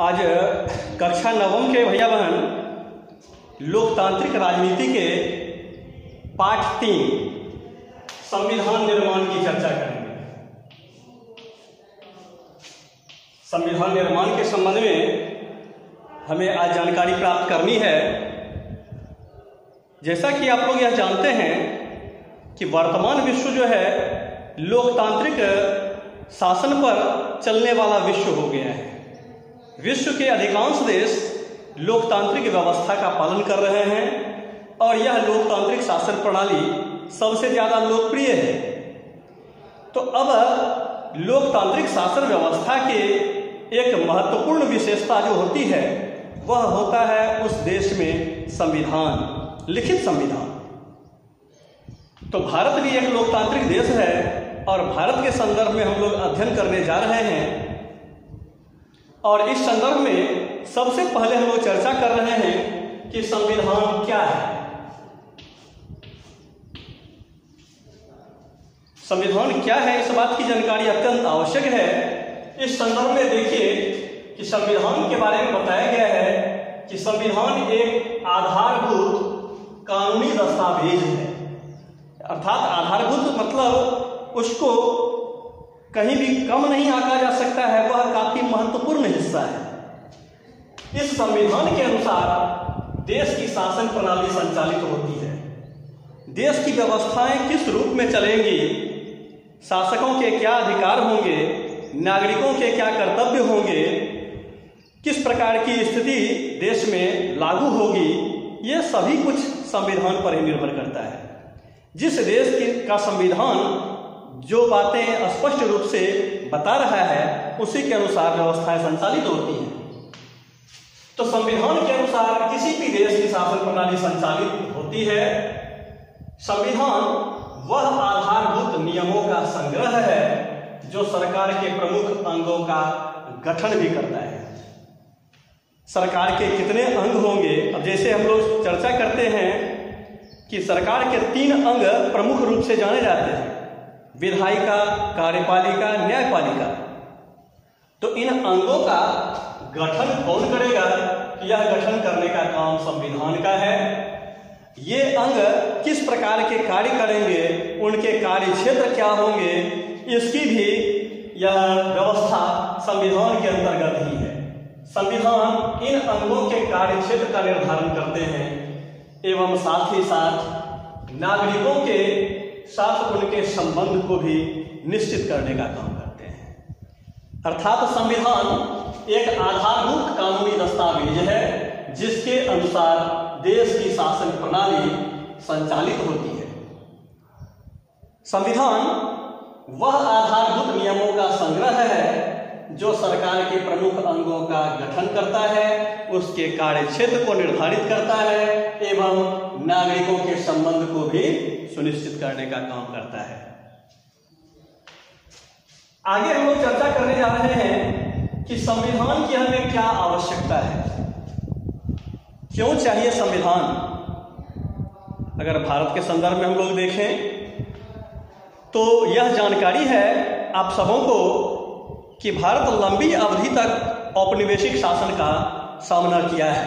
आज कक्षा नवम के भैया बहन लोकतांत्रिक राजनीति के पाठ 3 संविधान निर्माण की चर्चा करेंगे। संविधान निर्माण के संबंध में हमें आज जानकारी प्राप्त करनी है। जैसा कि आप लोग यह जानते हैं कि वर्तमान विश्व जो है लोकतांत्रिक शासन पर चलने वाला विश्व हो गया है। विश्व के अधिकांश देश लोकतांत्रिक व्यवस्था का पालन कर रहे हैं और यह लोकतांत्रिक शासन प्रणाली सबसे ज़्यादा लोकप्रिय है। तो अब लोकतांत्रिक शासन व्यवस्था के एक महत्वपूर्ण विशेषता जो होती है वह होता है उस देश में संविधान, लिखित संविधान। तो भारत भी एक लोकतांत्रिक देश है और भारत के संदर्भ में हम लोग अध्ययन करने जा रहे हैं। और इस संदर्भ में सबसे पहले हम लोग चर्चा कर रहे हैं कि संविधान क्या है। संविधान क्या है, इस बात की जानकारी अत्यंत आवश्यक है। इस संदर्भ में देखिए कि संविधान के बारे में बताया गया है कि संविधान एक आधारभूत कानूनी दस्तावेज है। अर्थात आधारभूत मतलब उसको कहीं भी कम नहीं आंका जा सकता है, वह काफी महत्वपूर्ण हिस्सा है। इस संविधान के अनुसार देश की शासन प्रणाली संचालित होती है। देश की व्यवस्थाएं किस रूप में चलेंगी, शासकों के क्या अधिकार होंगे, नागरिकों के क्या कर्तव्य होंगे, किस प्रकार की स्थिति देश में लागू होगी, ये सभी कुछ संविधान पर ही निर्भर करता है। जिस देश का संविधान जो बातें स्पष्ट रूप से बता रहा है उसी के अनुसार व्यवस्थाएं संचालित होती हैं। तो संविधान के अनुसार किसी भी देश की शासन प्रणाली संचालित होती है। संविधान वह आधारभूत नियमों का संग्रह है जो सरकार के प्रमुख अंगों का गठन भी करता है। सरकार के कितने अंग होंगे, अब जैसे हम लोग चर्चा करते हैं कि सरकार के 3 अंग प्रमुख रूप से जाने जाते हैं, विधायिका, कार्यपालिका, न्यायपालिका। तो इन अंगों का गठन कौन करेगा? यह गठन करने का काम संविधान का है। ये अंग किस प्रकार के कार्य करेंगे, उनके कार्य क्षेत्र क्या होंगे, इसकी भी यह व्यवस्था संविधान के अंतर्गत ही है। संविधान इन अंगों के कार्य क्षेत्र का निर्धारण करते हैं एवं साथ ही साथ नागरिकों के साथ उनके संबंध को भी निश्चित करने का काम करते हैं। अर्थात संविधान एक आधारभूत कानूनी दस्तावेज है जिसके अनुसार देश की शासन प्रणाली संचालित होती है। संविधान वह आधारभूत नियमों का संग्रह है जो सरकार के प्रमुख अंगों का गठन करता है, उसके कार्य क्षेत्र को निर्धारित करता है एवं नागरिकों के संबंध को भी सुनिश्चित करने का काम करता है। आगे हम लोग चर्चा करने जा रहे हैं कि संविधान की हमें क्या आवश्यकता है, क्यों चाहिए संविधान। अगर भारत के संदर्भ में हम लोग देखें तो यह जानकारी है आप सबों को कि भारत लंबी अवधि तक औपनिवेशिक शासन का सामना किया है।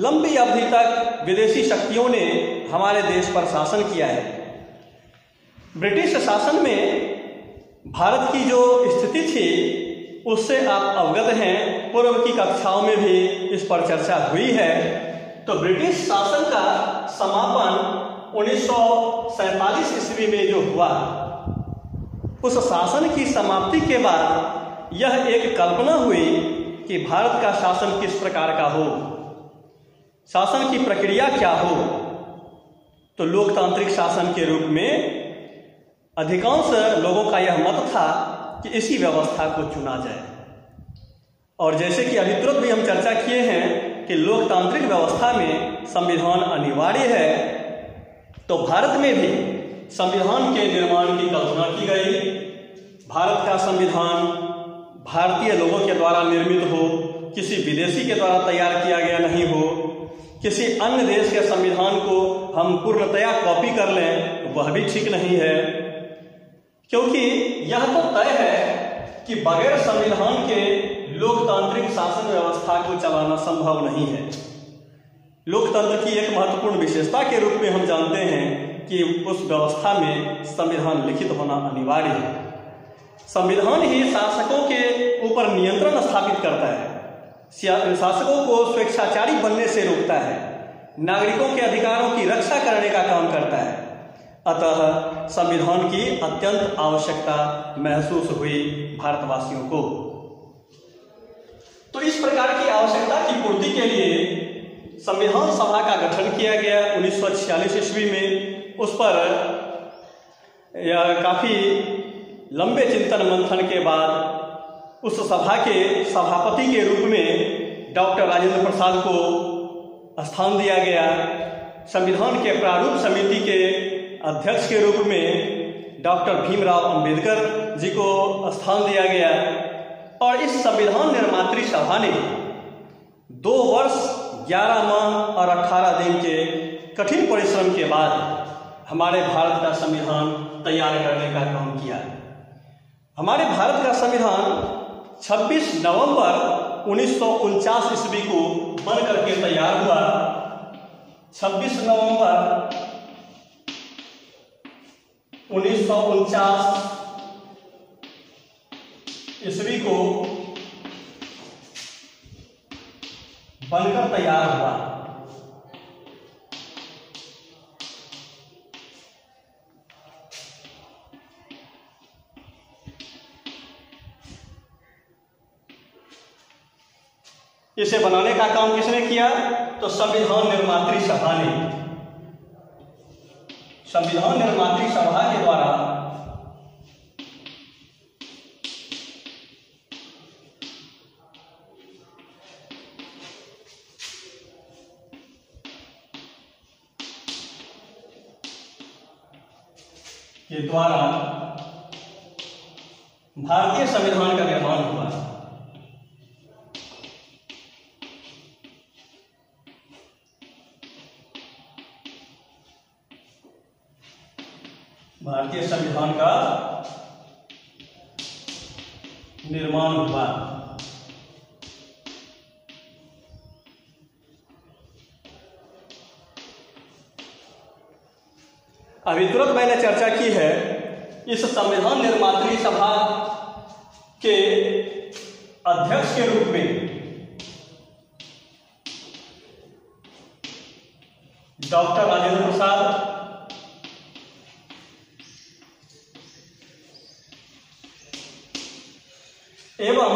लंबी अवधि तक विदेशी शक्तियों ने हमारे देश पर शासन किया है। ब्रिटिश शासन में भारत की जो स्थिति थी उससे आप अवगत हैं, पूर्व की कक्षाओं में भी इस पर चर्चा हुई है। तो ब्रिटिश शासन का समापन 1947 ईस्वी में जो हुआ, उस शासन की समाप्ति के बाद यह एक कल्पना हुई कि भारत का शासन किस प्रकार का हो, शासन की प्रक्रिया क्या हो। तो लोकतांत्रिक शासन के रूप में अधिकांश लोगों का यह मत था कि इसी व्यवस्था को चुना जाए। और जैसे कि अभी तुरंत भी हम चर्चा किए हैं कि लोकतांत्रिक व्यवस्था में संविधान अनिवार्य है, तो भारत में भी संविधान के निर्माण की कल्पना की गई। भारत का संविधान भारतीय लोगों के द्वारा निर्मित हो, किसी विदेशी के द्वारा तैयार किया गया नहीं हो, किसी अन्य देश के संविधान को हम पूर्णतया कॉपी कर लें वह भी ठीक नहीं है। क्योंकि यह तो तय है कि बगैर संविधान के लोकतांत्रिक शासन व्यवस्था को चलाना संभव नहीं है। लोकतंत्र की एक महत्वपूर्ण विशेषता के रूप में हम जानते हैं कि उस व्यवस्था में संविधान लिखित होना अनिवार्य है। संविधान ही शासकों के ऊपर नियंत्रण स्थापित करता है, शासकों को स्वेच्छाचारी बनने से रोकता है, नागरिकों के अधिकारों की रक्षा करने का काम करता है। अतः संविधान की अत्यंत आवश्यकता महसूस हुई भारतवासियों को। तो इस प्रकार की आवश्यकता की पूर्ति के लिए संविधान सभा का गठन किया गया 1946 ईस्वी में। उस पर काफी लंबे चिंतन मंथन के बाद उस सभा के सभापति के रूप में डॉक्टर राजेंद्र प्रसाद को स्थान दिया गया। संविधान के प्रारूप समिति के अध्यक्ष के रूप में डॉक्टर भीमराव अंबेडकर जी को स्थान दिया गया। और इस संविधान निर्मात्री सभा ने 2 वर्ष 11 माह और 18 दिन के कठिन परिश्रम के बाद हमारे भारत का संविधान तैयार करने का काम किया। हमारे भारत का संविधान 26 नवंबर 1949 ईस्वी को बन करके तैयार हुआ। 26 नवंबर 1949 ईस्वी को बनकर तैयार हुआ। इसे बनाने का काम किसने किया? तो संविधान निर्मात्री सभा ने। संविधान निर्मात्री सभा के द्वारा भारतीय संविधान का निर्माण हुआ। भारतीय संविधान का निर्माण हुआ। अभी तुरंत मैंने चर्चा की है इस संविधान निर्मात्री सभा के अध्यक्ष के रूप में डॉक्टर राजेंद्र प्रसाद एवं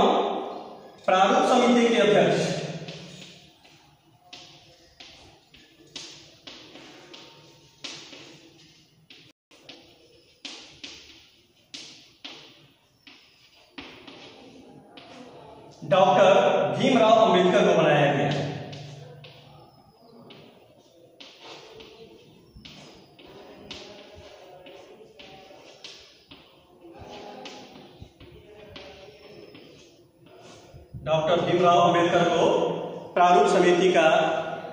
प्रारूप समिति के अध्यक्ष डॉक्टर भीमराव अंबेडकर को बनाया गया। डॉक्टर भीमराव अंबेडकर को प्रारूप समिति का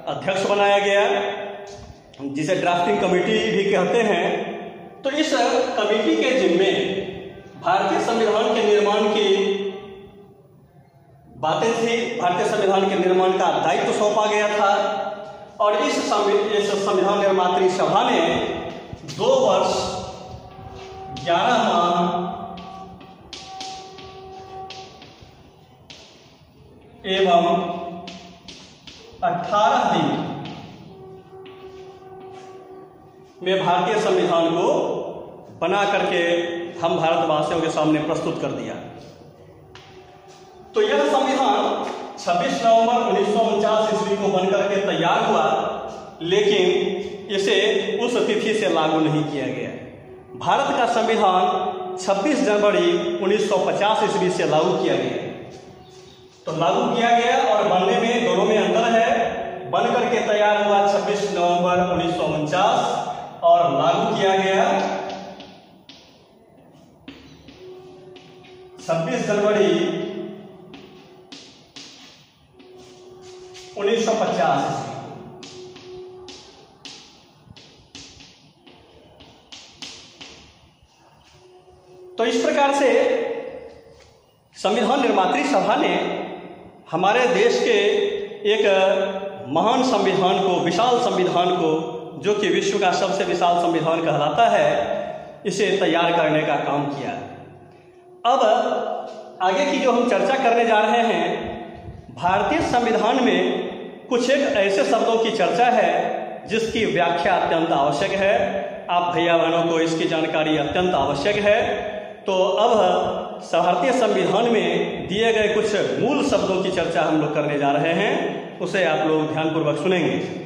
अध्यक्ष बनाया गया, जिसे ड्राफ्टिंग कमेटी भी कहते हैं। तो इस कमेटी के जिम्मे भारतीय संविधान के निर्माण की बातें थी, भारतीय संविधान के निर्माण का दायित्व सौंपा गया था। और इस संविधान निर्मात्री सभा ने 2 वर्ष 11 माह एवं 18 दिन में भारतीय संविधान को बना करके हम भारतवासियों के सामने प्रस्तुत कर दिया। तो यह संविधान 26 नवंबर 1949 ईस्वी को बनकर के तैयार हुआ, लेकिन इसे उस तिथि से लागू नहीं किया गया। भारत का संविधान 26 जनवरी 1950 ईस्वी से लागू किया गया। तो लागू किया गया और बनने में दोनों में अंतर है। बन करके तैयार हुआ 26 नवंबर 1949 और लागू किया गया 26 जनवरी 1950 ईस्वी। तो इस प्रकार से संविधान निर्मात्री सभा ने हमारे देश के एक महान संविधान को, विशाल संविधान को, जो कि विश्व का सबसे विशाल संविधान कहलाता है, इसे तैयार करने का काम किया। अब आगे की जो हम चर्चा करने जा रहे हैं, भारतीय संविधान में कुछ एक ऐसे शब्दों की चर्चा है जिसकी व्याख्या अत्यंत आवश्यक है। आप भैया बहनों को इसकी जानकारी अत्यंत आवश्यक है। तो अब भारतीय संविधान में दिए गए कुछ मूल शब्दों की चर्चा हम लोग करने जा रहे हैं, उसे आप लोग ध्यानपूर्वक सुनेंगे।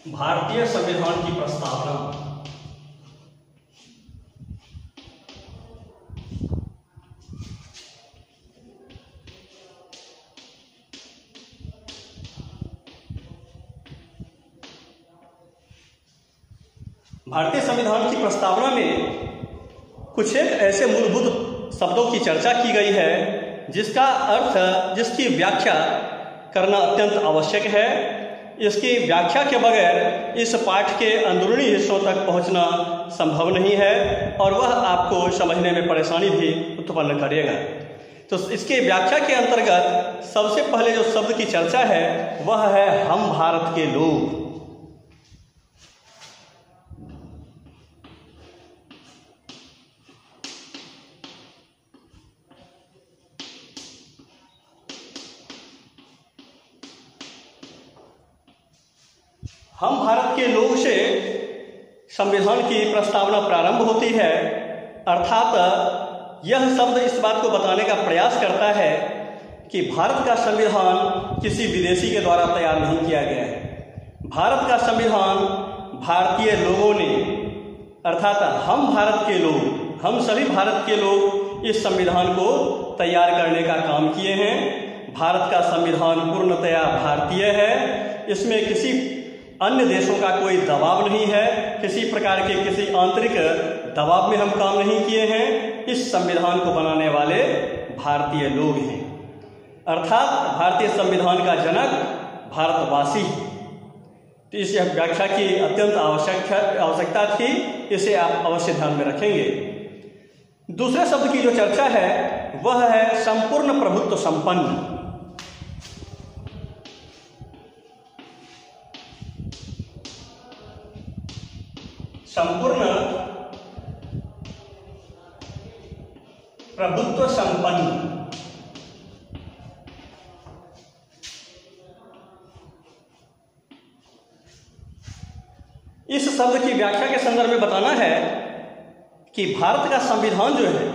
भारतीय संविधान की प्रस्तावना। भारतीय संविधान की प्रस्तावना में कुछ एक ऐसे मूलभूत शब्दों की चर्चा की गई है जिसका अर्थ, जिसकी व्याख्या करना अत्यंत आवश्यक है। इसकी व्याख्या के बगैर इस पाठ के अंदरूनी हिस्सों तक पहुंचना संभव नहीं है और वह आपको समझने में परेशानी भी उत्पन्न करेगा। तो इसके व्याख्या के अंतर्गत सबसे पहले जो शब्द की चर्चा है वह है हम भारत के लोग। हम भारत के लोग से संविधान की प्रस्तावना प्रारंभ होती है, अर्थात यह शब्द इस बात को बताने का प्रयास करता है कि भारत का संविधान किसी विदेशी के द्वारा तैयार नहीं किया गया है। भारत का संविधान भारतीय लोगों ने, अर्थात हम भारत के लोग, हम सभी भारत के लोग इस संविधान को तैयार करने का काम किए हैं। भारत का संविधान पूर्णतया भारतीय है। इसमें किसी अन्य देशों का कोई दबाव नहीं है, किसी प्रकार के किसी आंतरिक दबाव में हम काम नहीं किए हैं। इस संविधान को बनाने वाले भारतीय लोग हैं, अर्थात भारतीय संविधान का जनक भारतवासी। तो इस व्याख्या की अत्यंत आवश्यकता थी, इसे आप अवश्य ध्यान में रखेंगे। दूसरे शब्द की जो चर्चा है वह है संपूर्ण प्रभुत्व संपन्न। संपूर्ण प्रभुत्व संपन्न। इस शब्द की व्याख्या के संदर्भ में बताना है कि भारत का संविधान जो है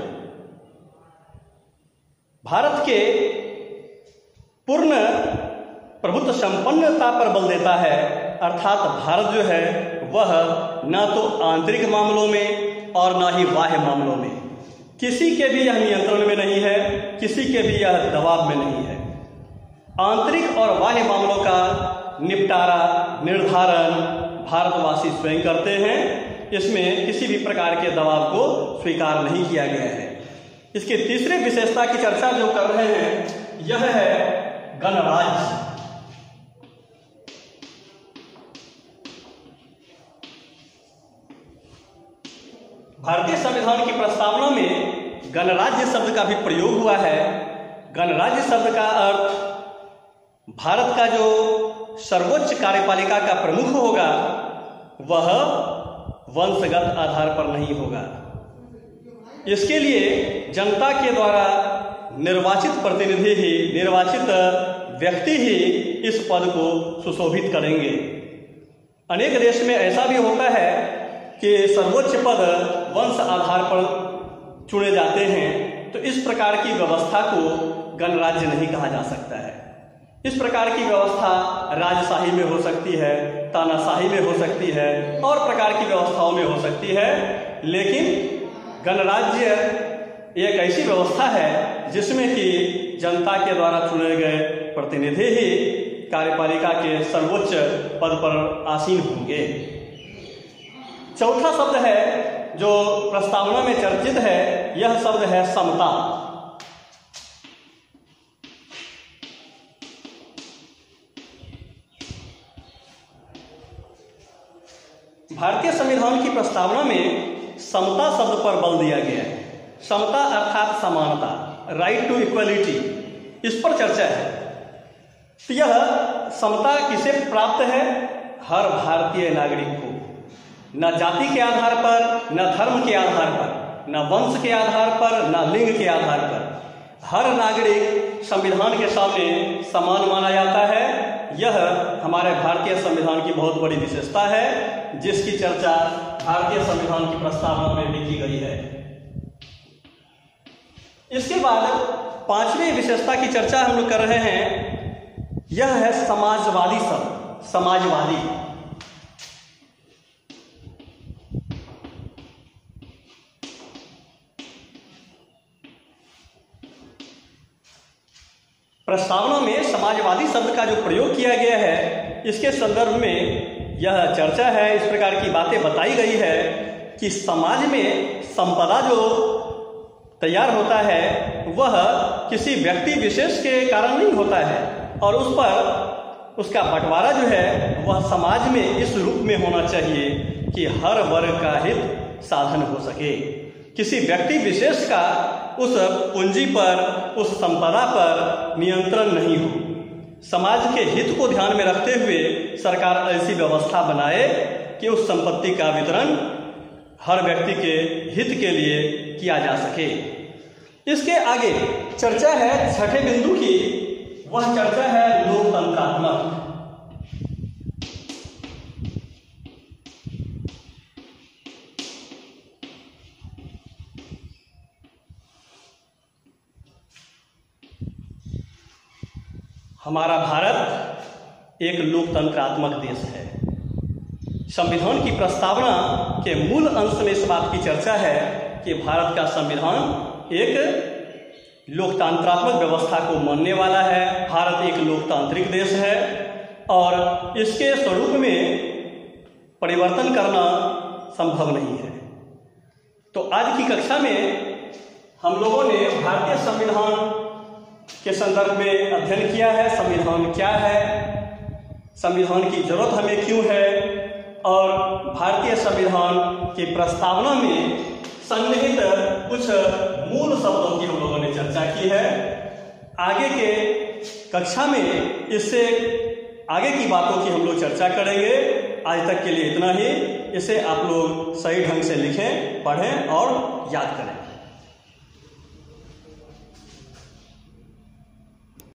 भारत के पूर्ण प्रभुत्व संपन्नता पर बल देता है, अर्थात भारत जो है वह न तो आंतरिक मामलों में और न ही बाह्य मामलों में किसी के भी यह नियंत्रण में नहीं है, किसी के भी यह दबाव में नहीं है। आंतरिक और बाह्य मामलों का निपटारा, निर्धारण भारतवासी स्वयं करते हैं। इसमें किसी भी प्रकार के दबाव को स्वीकार नहीं किया गया है। इसके तीसरे विशेषता की चर्चा जो कर रहे हैं यह है गणराज्य। भारतीय संविधान की प्रस्तावना में गणराज्य शब्द का भी प्रयोग हुआ है। गणराज्य शब्द का अर्थ भारत का जो सर्वोच्च कार्यपालिका का प्रमुख होगा वह वंशगत आधार पर नहीं होगा। इसके लिए जनता के द्वारा निर्वाचित प्रतिनिधि ही, निर्वाचित व्यक्ति ही इस पद को सुशोभित करेंगे। अनेक देश में ऐसा भी होता है कि सर्वोच्च पद वंश आधार पर चुने जाते हैं। तो इस प्रकार की व्यवस्था को गणराज्य नहीं कहा जा सकता है। इस प्रकार की व्यवस्था राजशाही में हो सकती है, तानाशाही में हो सकती है और प्रकार की व्यवस्थाओं में हो सकती है, लेकिन गणराज्य एक ऐसी व्यवस्था है जिसमें कि जनता के द्वारा चुने गए प्रतिनिधि ही कार्यपालिका के सर्वोच्च पद पर आसीन होंगे। चौथा शब्द है जो प्रस्तावना में चर्चित है, यह शब्द है समता। भारतीय संविधान की प्रस्तावना में समता शब्द पर बल दिया गया है। समता अर्थात समानता, राइट टू इक्वलिटी, इस पर चर्चा है। तो यह समता किसे प्राप्त है? हर भारतीय नागरिक को, न जाति के आधार पर, न धर्म के आधार पर, न वंश के आधार पर, न लिंग के आधार पर, हर नागरिक संविधान के सामने समान माना जाता है। यह हमारे भारतीय संविधान की बहुत बड़ी विशेषता है, जिसकी चर्चा भारतीय संविधान की प्रस्तावना में भी की गई है। इसके बाद पांचवी विशेषता की चर्चा हम लोग कर रहे हैं, यह है समाजवादी शब्द। समाजवादी प्रस्तावना में समाजवादी शब्द का जो प्रयोग किया गया है, इसके संदर्भ में यह चर्चा है, इस प्रकार की बातें बताई गई है कि समाज में संपदा जो तैयार होता है वह किसी व्यक्ति विशेष के कारण नहीं होता है, और उस पर उसका बंटवारा जो है वह समाज में इस रूप में होना चाहिए कि हर वर्ग का हित साधन हो सके। किसी व्यक्ति विशेष का उस पूंजी पर, उस संपदा पर नियंत्रण नहीं हो। समाज के हित को ध्यान में रखते हुए सरकार ऐसी व्यवस्था बनाए कि उस संपत्ति का वितरण हर व्यक्ति के हित के लिए किया जा सके। इसके आगे चर्चा है छठे बिंदु की, वह चर्चा है लोकतंत्रात्मक। हमारा भारत एक लोकतंत्रात्मक देश है। संविधान की प्रस्तावना के मूल अंश में इस बात की चर्चा है कि भारत का संविधान एक लोकतंत्रात्मक व्यवस्था को मानने वाला है। भारत एक लोकतांत्रिक देश है और इसके स्वरूप में परिवर्तन करना संभव नहीं है। तो आज की कक्षा में हम लोगों ने भारतीय संविधान के संदर्भ में अध्ययन किया है। संविधान क्या है, संविधान की जरूरत हमें क्यों है, और भारतीय संविधान की प्रस्तावना में सन्निहित कुछ मूल शब्दों की हम लोगों ने चर्चा की है। आगे के कक्षा में इससे आगे की बातों की हम लोग चर्चा करेंगे। आज तक के लिए इतना ही। इसे आप लोग सही ढंग से लिखें, पढ़ें और याद करें।